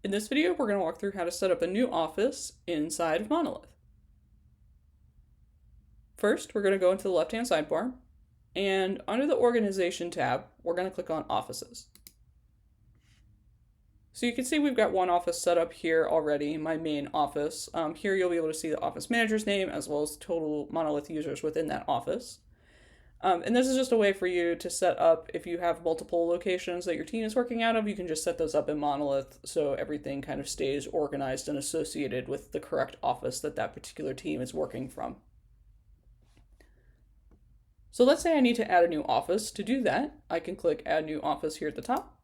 In this video, we're going to walk through how to set up a new office inside of Monolith. First, we're going to go into the left-hand sidebar, and under the Organization tab, we're going to click on Offices. So you can see we've got one office set up here already, my main office. Here you'll be able to see the office manager's name as well as total Monolith users within that office. And this is just a way for you to set up, if you have multiple locations that your team is working out of, you can just set those up in Monolith so everything kind of stays organized and associated with the correct office that that particular team is working from. So let's say I need to add a new office. To do that, I can click Add New Office here at the top.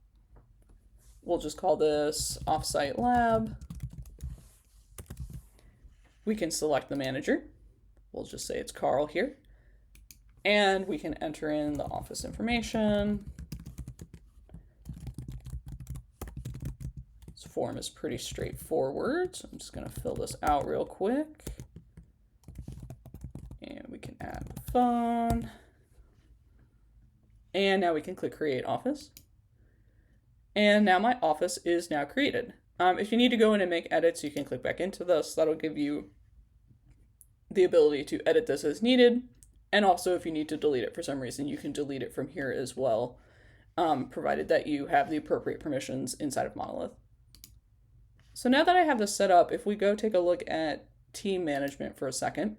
We'll just call this Offsite Lab. We can select the manager. We'll just say it's Carl here. And we can enter in the office information. This form is pretty straightforward, so I'm just going to fill this out real quick. And we can add the phone. And now we can click Create Office. And now my office is now created. If you need to go in and make edits, you can click back into this. That'll give you the ability to edit this as needed. And also, if you need to delete it for some reason, you can delete it from here as well, provided that you have the appropriate permissions inside of Monolith. So now that I have this set up, if we go take a look at team management for a second,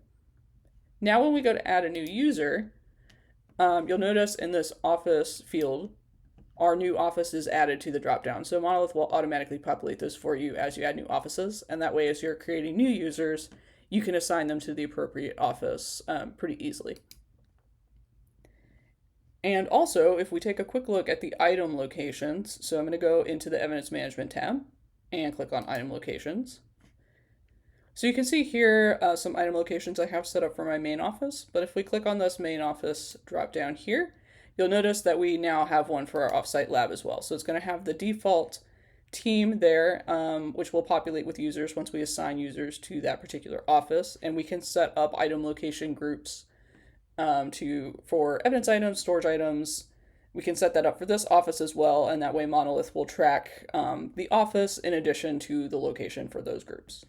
now when we go to add a new user, you'll notice in this office field, our new office is added to the dropdown. So Monolith will automatically populate those for you as you add new offices. And that way, as you're creating new users, you can assign them to the appropriate office pretty easily. And also, if we take a quick look at the item locations, so I'm going to go into the Evidence Management tab and click on Item Locations. So you can see here some item locations I have set up for my main office, but if we click on this main office drop down here, you'll notice that we now have one for our offsite lab as well. So it's going to have the default team there, which will populate with users once we assign users to that particular office. And we can set up item location groups for evidence items, storage items. We can set that up for this office as well, and that way Monolith will track the office in addition to the location for those groups.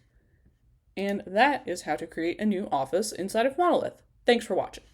And that is how to create a new office inside of Monolith. Thanks for watching.